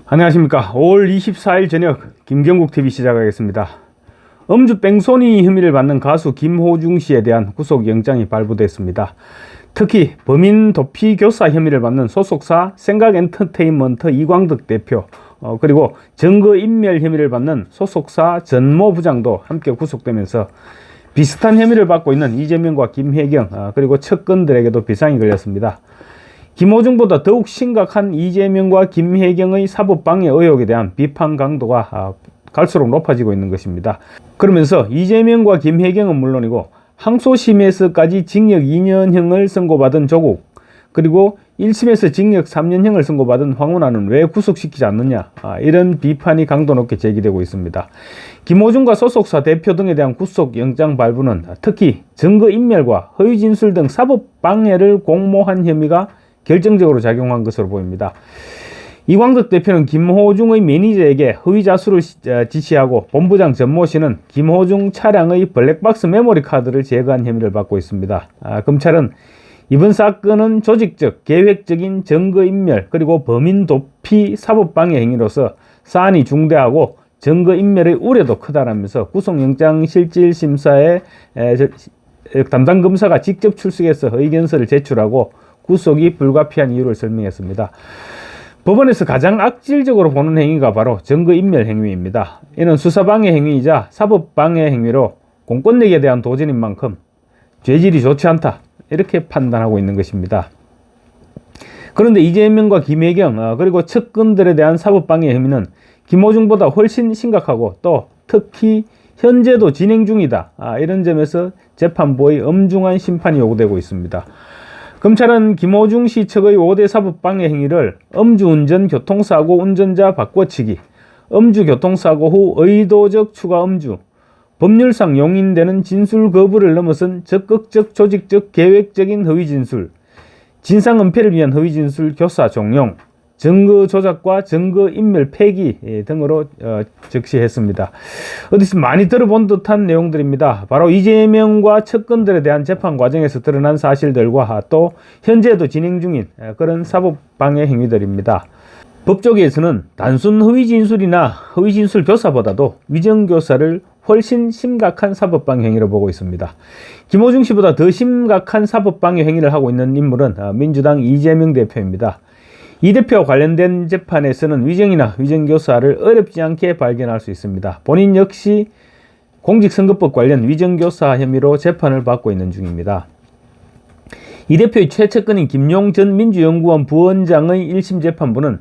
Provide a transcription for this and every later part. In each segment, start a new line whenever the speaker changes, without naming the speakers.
안녕하십니까. 5월 24일 저녁 김경국TV 시작하겠습니다. 음주 뺑소니 혐의를 받는 가수 김호중 씨에 대한 구속영장이 발부됐습니다. 특히 범인 도피 교사 혐의를 받는 소속사 생각엔터테인먼트 이광득 대표, 그리고 증거인멸 혐의를 받는 소속사 전모 부장도 함께 구속되면서 비슷한 혐의를 받고 있는 이재명과 김혜경, 그리고 측근들에게도 비상이 걸렸습니다. 김호중보다 더욱 심각한 이재명과 김혜경의 사법방해 의혹에 대한 비판 강도가 갈수록 높아지고 있는 것입니다. 그러면서 이재명과 김혜경은 물론이고 항소심에서까지 징역 2년형을 선고받은 조국, 그리고 1심에서 징역 3년형을 선고받은 황운하는 왜 구속시키지 않느냐, 이런 비판이 강도 높게 제기되고 있습니다. 김호중과 소속사 대표 등에 대한 구속영장 발부는 특히 증거인멸과 허위진술 등 사법방해를 공모한 혐의가 결정적으로 작용한 것으로 보입니다. 이광득 대표는 김호중의 매니저에게 허위자수를 지시하고 본부장 전모 씨는 김호중 차량의 블랙박스 메모리 카드를 제거한 혐의를 받고 있습니다. 검찰은 이번 사건은 조직적, 계획적인 증거인멸 그리고 범인 도피 사법방해 행위로서 사안이 중대하고 증거인멸의 우려도 크다라면서 구속영장 실질심사에 담당 검사가 직접 출석해서 의견서를 제출하고 구속이 불가피한 이유를 설명했습니다. 법원에서 가장 악질적으로 보는 행위가 바로 증거인멸 행위입니다. 이는 수사방해 행위이자 사법방해 행위로 공권력에 대한 도전인 만큼 죄질이 좋지 않다, 이렇게 판단하고 있는 것입니다. 그런데 이재명과 김혜경, 그리고 측근들에 대한 사법방해 혐의는 김호중보다 훨씬 심각하고 또 특히 현재도 진행 중이다, 이런 점에서 재판부의 엄중한 심판이 요구되고 있습니다. 검찰은 김호중 씨 측의 5대 사법방해 행위를 음주운전 교통사고 운전자 바꿔치기, 음주교통사고 후 의도적 추가 음주, 법률상 용인되는 진술 거부를 넘어선 적극적 조직적 계획적인 허위진술, 진상은폐를 위한 허위진술 교사 종용, 증거 조작과 증거 인멸 폐기 등으로 적시했습니다. 어디서 많이 들어본 듯한 내용들입니다. 바로 이재명과 측근들에 대한 재판 과정에서 드러난 사실들과 또 현재도 진행 중인 그런 사법방해 행위들입니다. 법조계에서는 단순 허위진술이나 허위진술 교사보다도 위정교사를 훨씬 심각한 사법방해 행위로 보고 있습니다. 김호중 씨보다 더 심각한 사법방해 행위를 하고 있는 인물은 민주당 이재명 대표입니다. 이 대표와 관련된 재판에서는 위정이나 위정교사를 어렵지 않게 발견할 수 있습니다. 본인 역시 공직선거법 관련 위정교사 혐의로 재판을 받고 있는 중입니다. 이 대표의 최측근인 김용 전 민주연구원 부원장의 1심 재판부는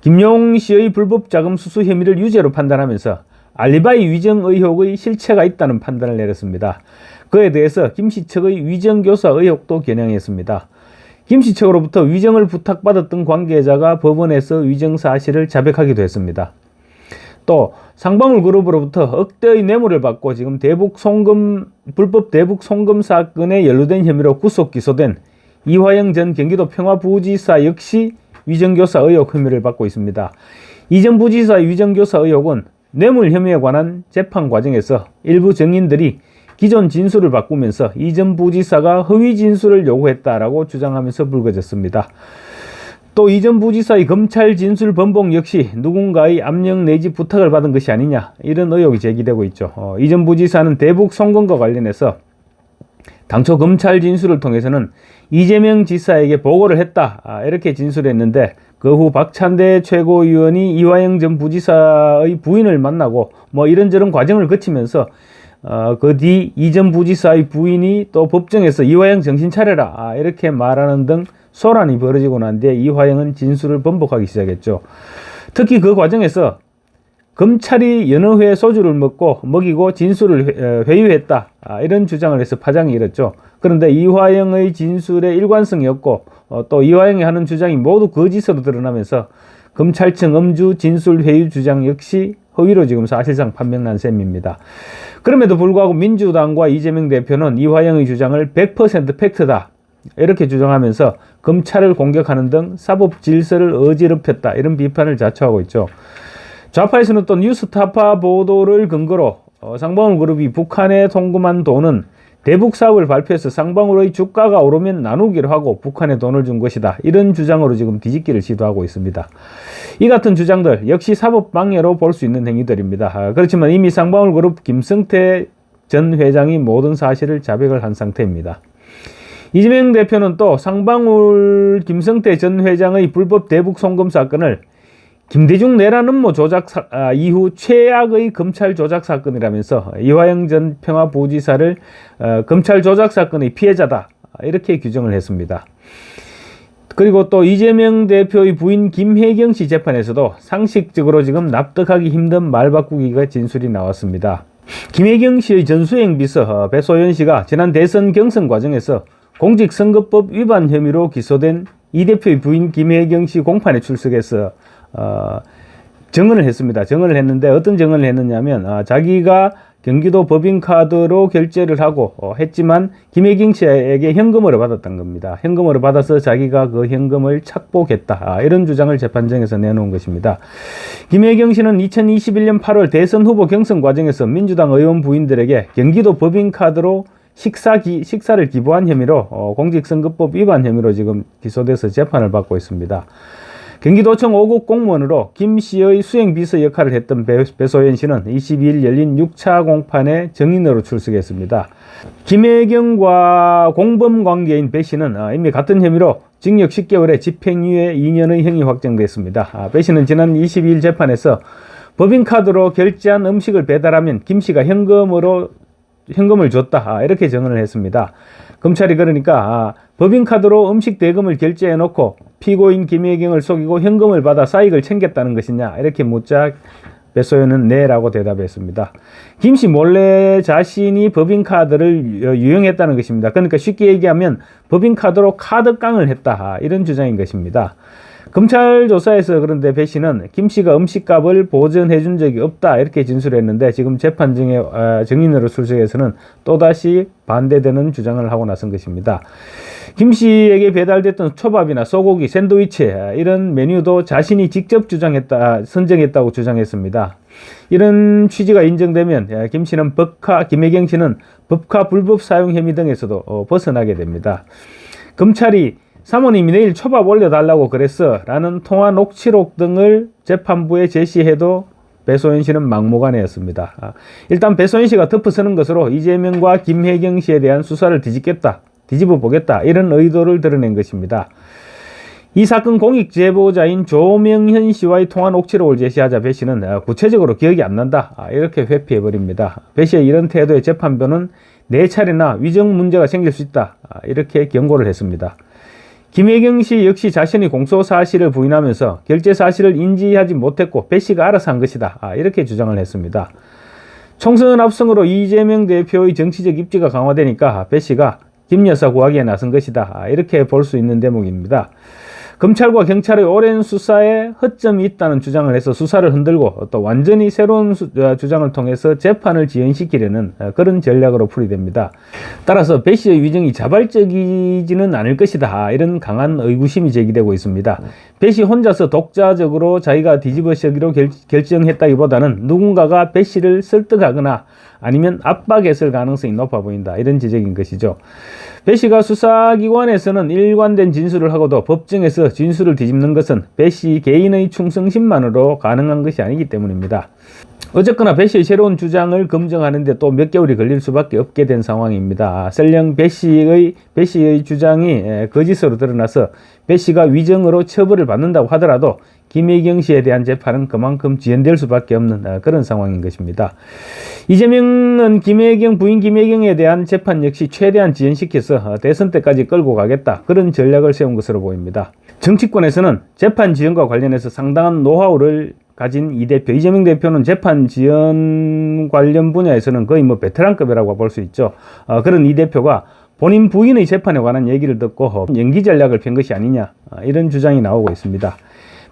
김용 씨의 불법 자금 수수 혐의를 유죄로 판단하면서 알리바이 위정 의혹의 실체가 있다는 판단을 내렸습니다. 그에 대해서 김 씨 측의 위정교사 의혹도 겨냥했습니다. 김 씨 측으로부터 위정을 부탁받았던 관계자가 법원에서 위정 사실을 자백하기도 했습니다. 또 상방울 그룹으로부터 억대의 뇌물을 받고 지금 불법 대북 송금 사건에 연루된 혐의로 구속 기소된 이화영 전 경기도 평화부지사 역시 위정교사 의혹 혐의를 받고 있습니다. 이 전 부지사의 위정교사 의혹은 뇌물 혐의에 관한 재판 과정에서 일부 증인들이 기존 진술을 바꾸면서 이 전 부지사가 허위 진술을 요구했다라고 주장하면서 불거졌습니다. 또 이 전 부지사의 검찰 진술 번복 역시 누군가의 압력 내지 부탁을 받은 것이 아니냐, 이런 의혹이 제기되고 있죠. 이 전 부지사는 대북 송금과 관련해서 당초 검찰 진술을 통해서는 이재명 지사에게 보고를 했다, 이렇게 진술했는데 그 후 박찬대 최고위원이 이화영 전 부지사의 부인을 만나고 이런저런 과정을 거치면서 그 뒤 이 전 부지사의 부인이 또 법정에서 이화영 정신 차려라, 이렇게 말하는 등 소란이 벌어지고 난 뒤에 이화영은 진술을 번복하기 시작했죠. 특히 그 과정에서 검찰이 여러 회 소주를 먹이고 진술을 회유했다, 이런 주장을 해서 파장이 일었죠. 그런데 이화영의 진술에 일관성이 없고 또 이화영이 하는 주장이 모두 거짓으로 드러나면서 검찰청 음주 진술 회유 주장 역시 허위로 지금 사실상 판명난 셈입니다. 그럼에도 불구하고 민주당과 이재명 대표는 이화영의 주장을 100% 팩트다, 이렇게 주장하면서 검찰을 공격하는 등 사법 질서를 어지럽혔다, 이런 비판을 자초하고 있죠. 좌파에서는 또 뉴스타파 보도를 근거로 상방울 그룹이 북한에 송금한 돈은 대북 사업을 발표해서 쌍방울의 주가가 오르면 나누기로 하고 북한에 돈을 준 것이다. 이런 주장으로 지금 뒤집기를 시도하고 있습니다. 이 같은 주장들 역시 사법 방해로 볼 수 있는 행위들입니다. 그렇지만 이미 쌍방울그룹 김성태 전 회장이 모든 사실을 자백을 한 상태입니다. 이재명 대표는 또 쌍방울 김성태 전 회장의 불법 대북 송금 사건을 김대중 내란 음모 조작 이후 최악의 검찰 조작 사건이라면서 이화영 전 평화부지사를 검찰 조작 사건의 피해자다 이렇게 규정을 했습니다. 그리고 또 이재명 대표의 부인 김혜경 씨 재판에서도 상식적으로 지금 납득하기 힘든 말바꾸기가 진술이 나왔습니다. 김혜경 씨의 전수행 비서 배소연 씨가 지난 대선 경선 과정에서 공직선거법 위반 혐의로 기소된 이 대표의 부인 김혜경 씨 공판에 출석해서 증언을 했습니다. 증언을 했는데 어떤 증언을 했느냐면 자기가 경기도 법인카드로 결제를 하고 했지만 김혜경 씨에게 현금으로 받았던 겁니다. 현금으로 받아서 자기가 그 현금을 착복했다. 이런 주장을 재판정에서 내놓은 것입니다. 김혜경 씨는 2021년 8월 대선 후보 경선 과정에서 민주당 의원 부인들에게 경기도 법인카드로 식사를 기부한 혐의로 공직선거법 위반 혐의로 지금 기소돼서 재판을 받고 있습니다. 경기도청 5급 공무원으로 김 씨의 수행비서 역할을 했던 배소연 씨는 22일 열린 6차 공판에 증인으로 출석했습니다. 김혜경과 공범관계인 배 씨는 이미 같은 혐의로 징역 10개월에 집행유예 2년의 형이 확정됐습니다. 배 씨는 지난 22일 재판에서 법인카드로 결제한 음식을 배달하면 김 씨가 현금을 줬다 이렇게 증언을 했습니다. 검찰이 그러니까 법인카드로 음식 대금을 결제해놓고 피고인 김혜경을 속이고 현금을 받아 사익을 챙겼다는 것이냐 이렇게 묻자 배소연은 네라고 대답했습니다. 김 씨 몰래 자신이 법인카드를 유용했다는 것입니다. 그러니까 쉽게 얘기하면 법인카드로 카드깡을 했다 이런 주장인 것입니다. 검찰 조사에서 그런데 배 씨는 김 씨가 음식값을 보전해 준 적이 없다 이렇게 진술했는데 지금 재판정에 증인으로 출석해서는 또다시 반대되는 주장을 하고 나선 것입니다. 김 씨에게 배달됐던 초밥이나 소고기, 샌드위치 이런 메뉴도 자신이 직접 선정했다고 주장했습니다. 이런 취지가 인정되면 김혜경 씨는 법카 불법 사용 혐의 등에서도 벗어나게 됩니다. 검찰이 사모님이 내일 초밥 올려달라고 그랬어 라는 통화 녹취록 등을 재판부에 제시해도 배소연 씨는 막무가내였습니다. 일단 배소연 씨가 덮어서는 것으로 이재명과 김혜경 씨에 대한 수사를 뒤집어 보겠다 이런 의도를 드러낸 것입니다. 이 사건 공익 제보자인 조명현 씨와의 통화 녹취록을 제시하자 배 씨는 구체적으로 기억이 안 난다 이렇게 회피해버립니다. 배 씨의 이런 태도에 재판부는 4차례나 위정 문제가 생길 수 있다 이렇게 경고를 했습니다. 김혜경 씨 역시 자신의 공소 사실을 부인하면서 결제 사실을 인지하지 못했고 배 씨가 알아서 한 것이다 이렇게 주장을 했습니다. 총선 합성으로 이재명 대표의 정치적 입지가 강화되니까 배 씨가 김 여사 구하기에 나선 것이다 이렇게 볼 수 있는 대목입니다. 검찰과 경찰의 오랜 수사에 허점이 있다는 주장을 해서 수사를 흔들고 또 완전히 새로운 주장을 통해서 재판을 지연시키려는 그런 전략으로 풀이됩니다. 따라서 배 씨의 위정이 자발적이지는 않을 것이다 이런 강한 의구심이 제기되고 있습니다. 배 씨 혼자서 독자적으로 자기가 뒤집어쓰기로 결정했다기보다는 누군가가 배 씨를 설득하거나 아니면 압박했을 가능성이 높아 보인다 이런 지적인 것이죠. 배 씨가 수사기관에서는 일관된 진술을 하고도 법정에서 진술을 뒤집는 것은 배 씨 개인의 충성심만으로 가능한 것이 아니기 때문입니다. 어쨌거나 배 씨의 새로운 주장을 검증하는데 또 몇 개월이 걸릴 수밖에 없게 된 상황입니다. 설령 배 씨의 주장이 거짓으로 드러나서 배 씨가 위정으로 처벌을 받는다고 하더라도 김혜경 씨에 대한 재판은 그만큼 지연될 수밖에 없는 그런 상황인 것입니다. 이재명은 부인 김혜경에 대한 재판 역시 최대한 지연시켜서 대선 때까지 끌고 가겠다 그런 전략을 세운 것으로 보입니다. 정치권에서는 재판 지연과 관련해서 상당한 노하우를 가진 이재명 대표는 재판 지연 관련 분야에서는 거의 베테랑급이라고 볼 수 있죠. 그런 이 대표가 본인 부인의 재판에 관한 얘기를 듣고 연기 전략을 편 것이 아니냐 이런 주장이 나오고 있습니다.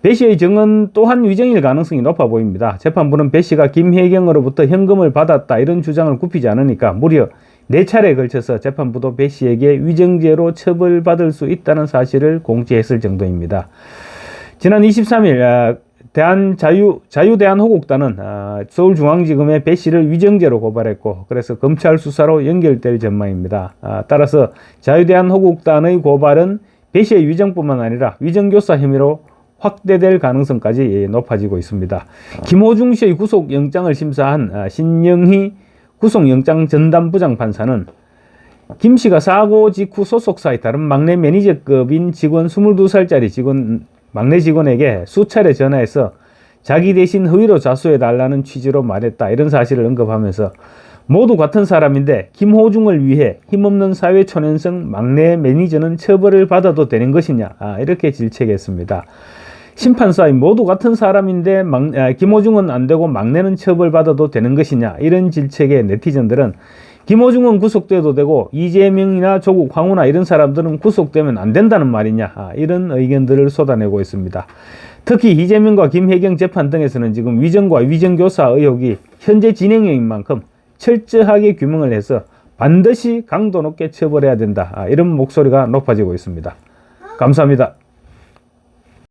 배 씨의 증언 또한 위정일 가능성이 높아 보입니다. 재판부는 배 씨가 김혜경으로부터 현금을 받았다 이런 주장을 굽히지 않으니까 무려 4차례에 걸쳐서 재판부도 배 씨에게 위정죄로 처벌받을 수 있다는 사실을 공지했을 정도입니다. 지난 23일 자유대한호국단은 서울중앙지검의 배 씨를 위정죄로 고발했고, 그래서 검찰 수사로 연결될 전망입니다. 따라서 자유대한호국단의 고발은 배 씨의 위정뿐만 아니라 위정교사 혐의로 확대될 가능성까지 높아지고 있습니다. 김호중 씨의 구속영장을 심사한 신영희 구속영장 전담부장 판사는 김 씨가 사고 직후 소속사의 다른 막내 매니저급인 직원 22살짜리 막내 직원에게 수차례 전화해서 자기 대신 허위로 자수해달라는 취지로 말했다, 이런 사실을 언급하면서 모두 같은 사람인데 김호중을 위해 힘없는 사회초년생 막내 매니저는 처벌을 받아도 되는 것이냐, 이렇게 질책했습니다. 심판사의 모두 같은 사람인데 김호중은 안 되고 막내는 처벌받아도 되는 것이냐, 이런 질책에 네티즌들은 김호중은 구속돼도 되고 이재명이나 조국, 황우나 이런 사람들은 구속되면 안 된다는 말이냐, 이런 의견들을 쏟아내고 있습니다. 특히 이재명과 김혜경 재판 등에서는 지금 위정과 위정교사 의혹이 현재 진행형인 만큼 철저하게 규명을 해서 반드시 강도 높게 처벌해야 된다, 이런 목소리가 높아지고 있습니다. 감사합니다.